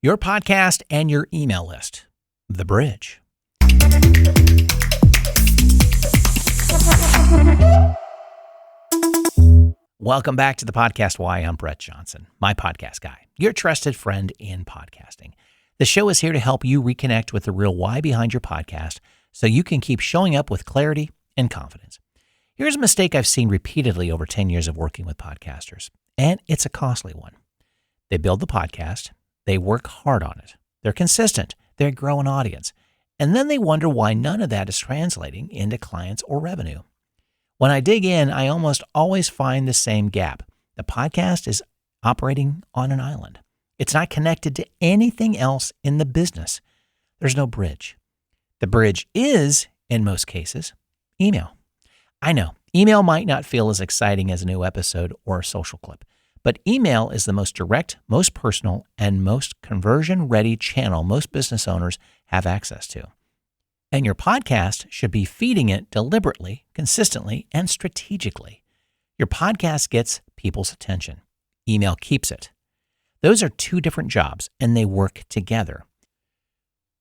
your podcast and your email list. The Bridge. Welcome back to the Podcast Why. I'm Brett Johnson, my podcast guy, your trusted friend in podcasting. The show is here to help you reconnect with the real why behind your podcast so you can keep showing up with clarity and confidence. Here's a mistake I've seen repeatedly over 10 years of working with podcasters, and it's a costly one. They build the podcast, they work hard on it, they're consistent, they grow an audience, and then they wonder why none of that is translating into clients or revenue. When I dig in, I almost always find the same gap. The podcast is operating on an island. It's not connected to anything else in the business. There's no bridge. The bridge is, in most cases, email. I know, email might not feel as exciting as a new episode or a social clip, but email is the most direct, most personal, and most conversion-ready channel most business owners have access to. And your podcast should be feeding it deliberately, consistently, and strategically. Your podcast gets people's attention. Email keeps it. Those are two different jobs, and they work together.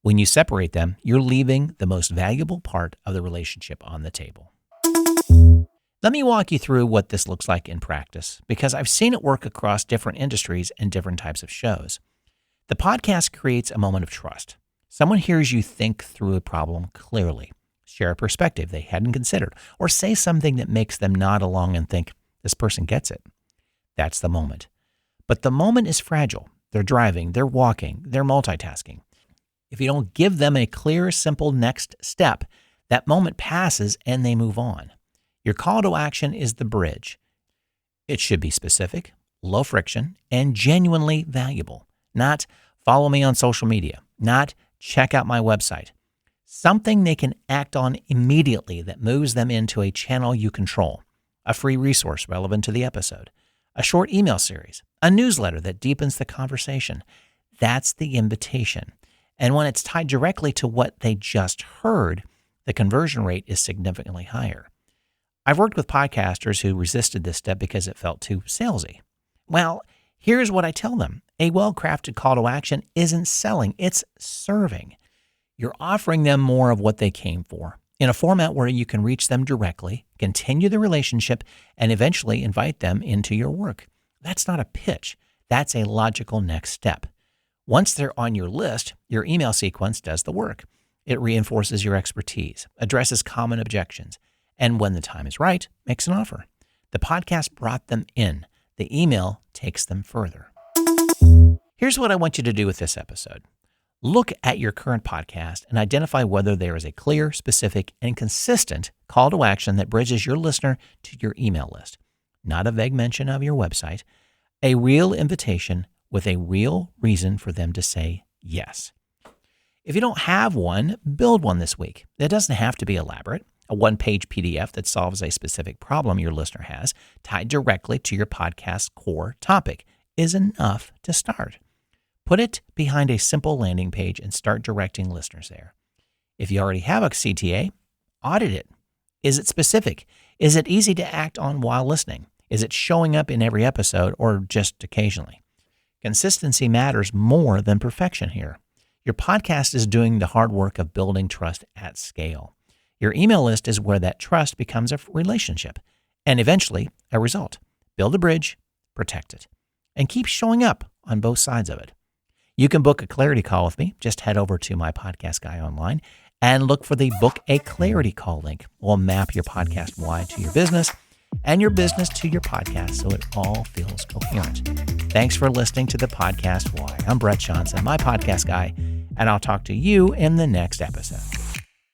When you separate them, you're leaving the most valuable part of the relationship on the table. Let me walk you through what this looks like in practice, because I've seen it work across different industries and different types of shows. The podcast creates a moment of trust. Someone hears you think through a problem clearly, share a perspective they hadn't considered, or say something that makes them nod along and think, this person gets it. That's the moment. But the moment is fragile. They're driving, they're walking, they're multitasking. If you don't give them a clear, simple next step, that moment passes and they move on. Your call to action is the bridge. It should be specific, low friction, and genuinely valuable. Not follow me on social media, not check out my website. Something they can act on immediately that moves them into a channel you control, a free resource relevant to the episode, a short email series, a newsletter that deepens the conversation. That's the invitation. And when it's tied directly to what they just heard, the conversion rate is significantly higher. I've worked with podcasters who resisted this step because it felt too salesy. Well, here's what I tell them. A well-crafted call to action isn't selling, it's serving. You're offering them more of what they came for in a format where you can reach them directly, continue the relationship, and eventually invite them into your work. That's not a pitch. That's a logical next step. Once they're on your list, your email sequence does the work. It reinforces your expertise, addresses common objections, and when the time is right, makes an offer. The podcast brought them in. The email takes them further. Here's what I want you to do with this episode. Look at your current podcast and identify whether there is a clear, specific, and consistent call to action that bridges your listener to your email list. Not a vague mention of your website, a real invitation with a real reason for them to say yes. If you don't have one, build one this week. It doesn't have to be elaborate. A one-page PDF that solves a specific problem your listener has, tied directly to your podcast's core topic, is enough to start. Put it behind a simple landing page and start directing listeners there. If you already have a CTA, audit it. Is it specific? Is it easy to act on while listening? Is it showing up in every episode or just occasionally? Consistency matters more than perfection here. Your podcast is doing the hard work of building trust at scale. Your email list is where that trust becomes a relationship and eventually a result. Build a bridge, protect it, and keep showing up on both sides of it. You can book a clarity call with me. Just head over to my podcast guy online and look for the Book a Clarity Call link. We'll map your podcast why to your business and your business to your podcast so it all feels coherent. Thanks for listening to the Podcast Why. I'm Brett Johnson, my podcast guy, and I'll talk to you in the next episode.